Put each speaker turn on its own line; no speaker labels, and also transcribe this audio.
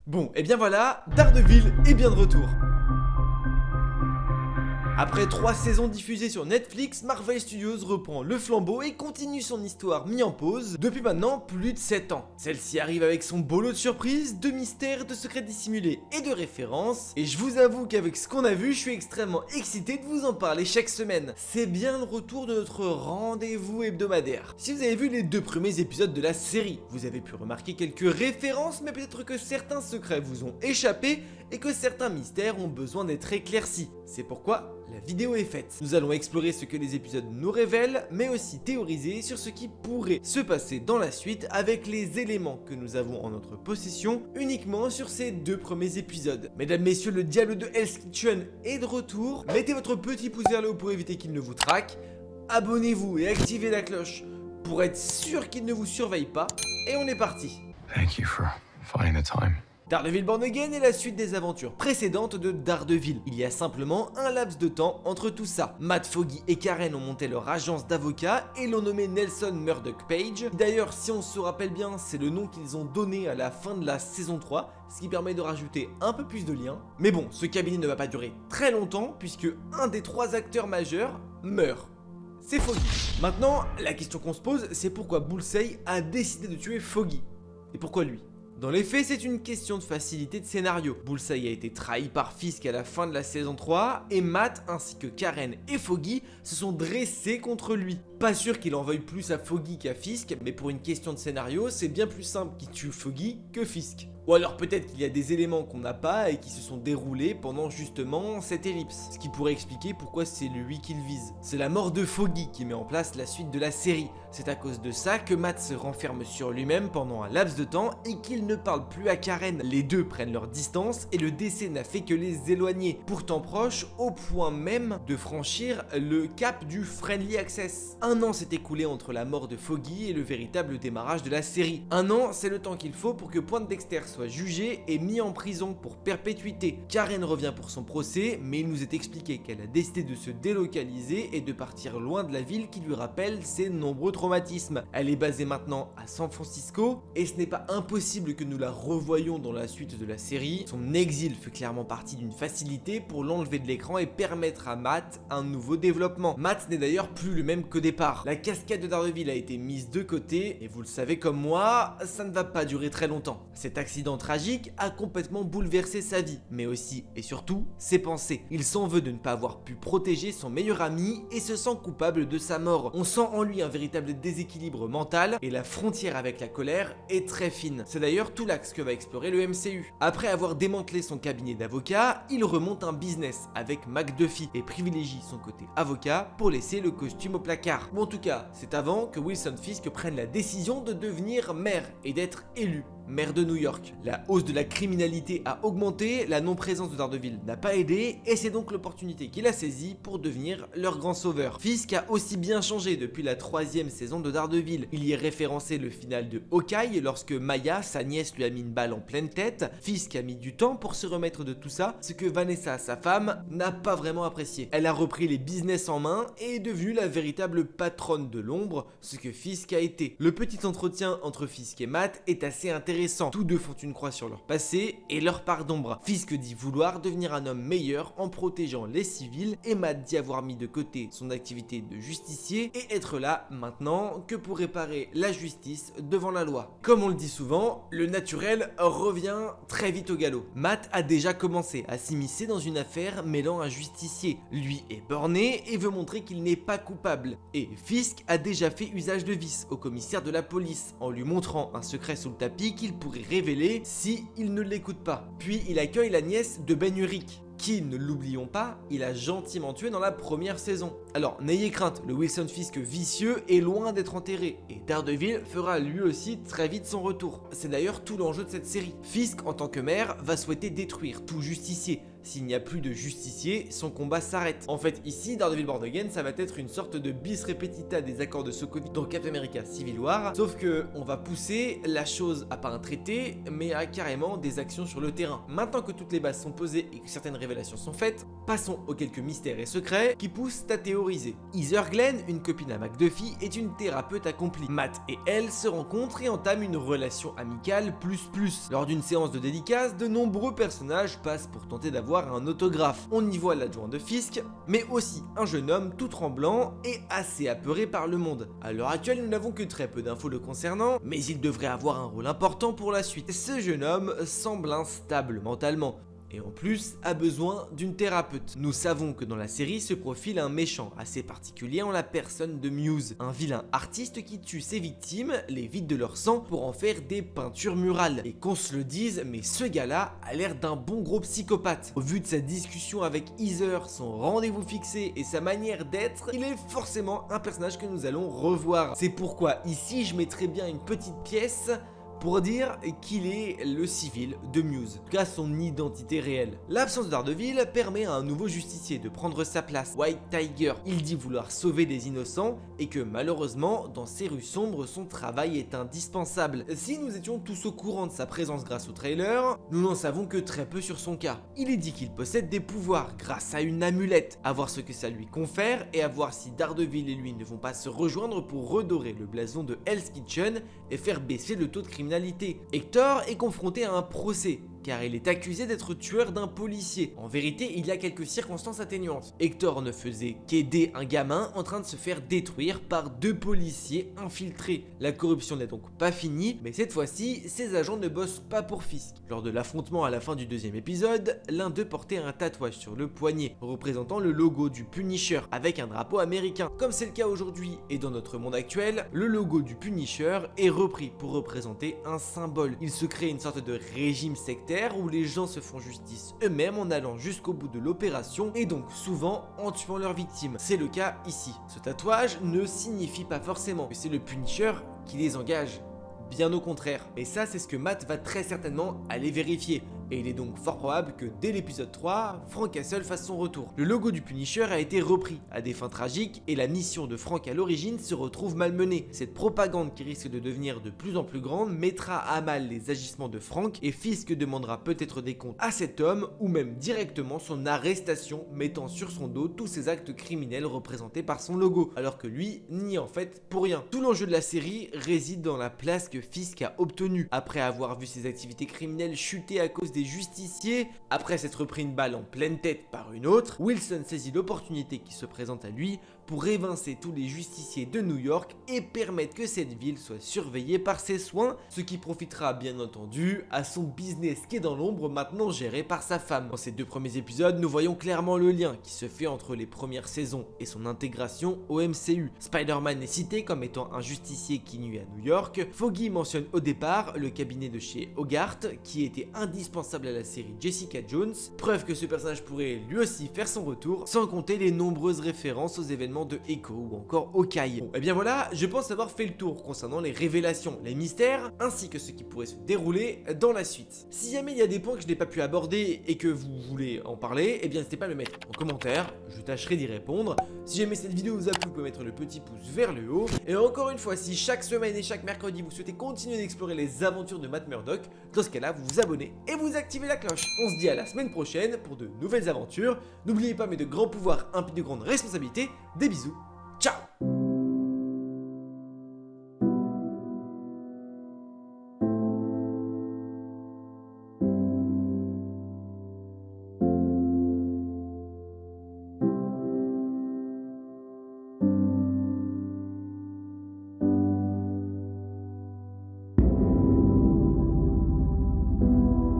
Bon, et bien voilà, Daredevil est bien de retour. Après 3 saisons diffusées sur Netflix, Marvel Studios reprend le flambeau et continue son histoire mise en pause depuis maintenant plus de 7 ans. Celle-ci arrive avec son beau lot de surprises, de mystères, de secrets dissimulés et de références. Et je vous avoue qu'avec ce qu'on a vu, je suis extrêmement excité de vous en parler chaque semaine. C'est bien le retour de notre rendez-vous hebdomadaire. Si vous avez vu les 2 premiers épisodes de la série, vous avez pu remarquer quelques références, mais peut-être que certains secrets vous ont échappé et que certains mystères ont besoin d'être éclaircis. C'est pourquoi la vidéo est faite. Nous allons explorer ce que les épisodes nous révèlent, mais aussi théoriser sur ce qui pourrait se passer dans la suite avec les éléments que nous avons en notre possession uniquement sur ces 2 premiers épisodes. Mesdames, messieurs, le diable de Hell's Kitchen est de retour. Mettez votre petit pouce vers le haut pour éviter qu'il ne vous traque. Abonnez-vous et activez la cloche pour être sûr qu'il ne vous surveille pas. Et on est parti.
Thank you for finding the time.
Daredevil Born Again est la suite des aventures précédentes de Daredevil. Il y a simplement un laps de temps entre tout ça. Matt, Foggy et Karen ont monté leur agence d'avocats et l'ont nommé Nelson Murdoch Page. D'ailleurs, si on se rappelle bien, c'est le nom qu'ils ont donné à la fin de la saison 3, ce qui permet de rajouter un peu plus de liens. Mais bon, ce cabinet ne va pas durer très longtemps puisque un des 3 acteurs majeurs meurt. C'est Foggy. Maintenant, la question qu'on se pose, c'est pourquoi Bullseye a décidé de tuer Foggy. Et pourquoi lui ? Dans les faits, c'est une question de facilité de scénario. Bullseye a été trahi par Fisk à la fin de la saison 3 et Matt ainsi que Karen et Foggy se sont dressés contre lui. Pas sûr qu'il en veuille plus à Foggy qu'à Fisk, mais pour une question de scénario, c'est bien plus simple qu'il tue Foggy que Fisk. Ou alors peut-être qu'il y a des éléments qu'on n'a pas et qui se sont déroulés pendant justement cette ellipse. Ce qui pourrait expliquer pourquoi c'est lui qu'il vise. C'est la mort de Foggy qui met en place la suite de la série. C'est à cause de ça que Matt se renferme sur lui-même pendant un laps de temps et qu'il ne parle plus à Karen. Les deux prennent leur distance et le décès n'a fait que les éloigner. Pourtant proches au point même de franchir le cap du Friendly Access. Un an s'est écoulé entre la mort de Foggy et le véritable démarrage de la série. Un an, c'est le temps qu'il faut pour que Poindexter soit jugé et mis en prison pour perpétuité. Karen revient pour son procès, mais il nous est expliqué qu'elle a décidé de se délocaliser et de partir loin de la ville qui lui rappelle ses nombreux traumatismes. Elle est basée maintenant à San Francisco et ce n'est pas impossible que nous la revoyions dans la suite de la série. Son exil fait clairement partie d'une facilité pour l'enlever de l'écran et permettre à Matt un nouveau développement. Matt n'est d'ailleurs plus le même qu'au départ. La cascade de Daredevil a été mise de côté et vous le savez comme moi, ça ne va pas durer très longtemps. Cet accident tragique a complètement bouleversé sa vie, mais aussi et surtout ses pensées. Il s'en veut de ne pas avoir pu protéger son meilleur ami et se sent coupable de sa mort. On sent en lui un véritable déséquilibre mental et la frontière avec la colère est très fine. C'est d'ailleurs tout l'axe que va explorer le MCU. Après avoir démantelé son cabinet d'avocat, il remonte un business avec McDuffie et privilégie son côté avocat pour laisser le costume au placard. Ou en tout cas, c'est avant que Wilson Fisk prenne la décision de devenir maire et d'être élu maire de New York. La hausse de la criminalité a augmenté, la non-présence de Daredevil n'a pas aidé, et c'est donc l'opportunité qu'il a saisie pour devenir leur grand sauveur. Fisk a aussi bien changé depuis la 3e saison de Daredevil. Il y est référencé le final de Hawkeye lorsque Maya, sa nièce, lui a mis une balle en pleine tête. Fisk a mis du temps pour se remettre de tout ça, ce que Vanessa, sa femme, n'a pas vraiment apprécié. Elle a repris les business en main et est devenue la véritable patronne de l'ombre, ce que Fisk a été. Le petit entretien entre Fisk et Matt est assez intéressant. Tous deux font une croix sur leur passé et leur part d'ombre. Fisk dit vouloir devenir un homme meilleur en protégeant les civils et Matt dit avoir mis de côté son activité de justicier et être là maintenant que pour réparer la justice devant la loi. Comme on le dit souvent, le naturel revient très vite au galop. Matt a déjà commencé à s'immiscer dans une affaire mêlant un justicier. Lui est borné et veut montrer qu'il n'est pas coupable. Et Fisk a déjà fait usage de vice au commissaire de la police en lui montrant un secret sous le tapis qu'il pourrait révéler si il ne l'écoute pas. Puis il accueille la nièce de Ben Urich, qui, ne l'oublions pas, il a gentiment tué dans la première saison. Alors n'ayez crainte, le Wilson Fisk vicieux est loin d'être enterré, et Daredevil fera lui aussi très vite son retour. C'est d'ailleurs tout l'enjeu de cette série. Fisk, en tant que maire, va souhaiter détruire tout justicier. S'il n'y a plus de justicier, son combat s'arrête. En fait, ici, Daredevil Born Again, ça va être une sorte de bis repetita des accords de Sokovie dans Captain America Civil War, sauf que on va pousser la chose à pas un traité, mais à carrément des actions sur le terrain. Maintenant que toutes les bases sont posées et que certaines révélations sont faites, passons aux quelques mystères et secrets qui poussent à théoriser terrorisé. Heather Glenn, une copine à McDuffie, est une thérapeute accomplie. Matt et elle se rencontrent et entament une relation amicale plus. Lors d'une séance de dédicace, de nombreux personnages passent pour tenter d'avoir un autographe. On y voit l'adjoint de Fisk, mais aussi un jeune homme tout tremblant et assez apeuré par le monde. À l'heure actuelle, nous n'avons que très peu d'infos le concernant, mais il devrait avoir un rôle important pour la suite. Ce jeune homme semble instable mentalement, et en plus a besoin d'une thérapeute. Nous savons que dans la série se profile un méchant assez particulier en la personne de Muse, un vilain artiste qui tue ses victimes, les vide de leur sang pour en faire des peintures murales. Et qu'on se le dise, mais ce gars-là a l'air d'un bon gros psychopathe. Au vu de sa discussion avec Heather, son rendez-vous fixé et sa manière d'être, il est forcément un personnage que nous allons revoir. C'est pourquoi ici je mettrai bien une petite pièce pour dire qu'il est le civil de Muse, en tout cas son identité réelle. L'absence de Daredevil permet à un nouveau justicier de prendre sa place, White Tiger. Il dit vouloir sauver des innocents et que malheureusement, dans ces rues sombres, son travail est indispensable. Si nous étions tous au courant de sa présence grâce au trailer, nous n'en savons que très peu sur son cas. Il est dit qu'il possède des pouvoirs grâce à une amulette, à voir ce que ça lui confère et à voir si Daredevil et lui ne vont pas se rejoindre pour redorer le blason de Hell's Kitchen et faire baisser le taux de criminalité. Hector est confronté à un procès, car il est accusé d'être tueur d'un policier. En vérité, il y a quelques circonstances atténuantes. Hector ne faisait qu'aider un gamin en train de se faire détruire par 2 policiers infiltrés. La corruption n'est donc pas finie, mais cette fois-ci, ces agents ne bossent pas pour Fisk. Lors de l'affrontement à la fin du 2e épisode, l'un d'eux portait un tatouage sur le poignet, représentant le logo du Punisher, avec un drapeau américain. Comme c'est le cas aujourd'hui et dans notre monde actuel, le logo du Punisher est repris pour représenter un symbole. Il se crée une sorte de régime sectaire où les gens se font justice eux-mêmes en allant jusqu'au bout de l'opération et donc souvent en tuant leurs victimes. C'est le cas ici. Ce tatouage ne signifie pas forcément que c'est le Punisher qui les engage. Bien au contraire. Et ça, c'est ce que Matt va très certainement aller vérifier. Et il est donc fort probable que dès l'épisode 3, Frank Castle fasse son retour. Le logo du Punisher a été repris à des fins tragiques et la mission de Frank à l'origine se retrouve malmenée. Cette propagande qui risque de devenir de plus en plus grande mettra à mal les agissements de Frank et Fisk demandera peut-être des comptes à cet homme ou même directement son arrestation, mettant sur son dos tous ces actes criminels représentés par son logo, alors que lui n'y est en fait pour rien. Tout l'enjeu de la série réside dans la place que Fisk a obtenue après avoir vu ses activités criminelles chuter à cause des justiciers. Après s'être pris une balle en pleine tête par une autre, Wilson saisit l'opportunité qui se présente à lui pour évincer tous les justiciers de New York et permettre que cette ville soit surveillée par ses soins, ce qui profitera bien entendu à son business qui est dans l'ombre maintenant géré par sa femme. Dans ces 2 premiers épisodes, nous voyons clairement le lien qui se fait entre les premières saisons et son intégration au MCU. Spider-Man est cité comme étant un justicier qui nuit à New York. Foggy mentionne au départ le cabinet de chez Hogarth qui était indispensable à la série Jessica Jones, preuve que ce personnage pourrait lui aussi faire son retour, sans compter les nombreuses références aux événements de Echo ou encore Hawkeye. Bon, et bien voilà, je pense avoir fait le tour concernant les révélations, les mystères, ainsi que ce qui pourrait se dérouler dans la suite. Si jamais il y a des points que je n'ai pas pu aborder et que vous voulez en parler, et bien n'hésitez pas à me mettre en commentaire, je tâcherai d'y répondre. Si jamais cette vidéo vous a plu, vous pouvez mettre le petit pouce vers le haut. Et encore une fois, si chaque semaine et chaque mercredi vous souhaitez continuer d'explorer les aventures de Matt Murdock, dans ce cas-là, vous vous abonnez et vous activez la cloche. On se dit à la semaine prochaine pour de nouvelles aventures. N'oubliez pas, mais de grands pouvoirs impliquent de grandes responsabilités. Des bisous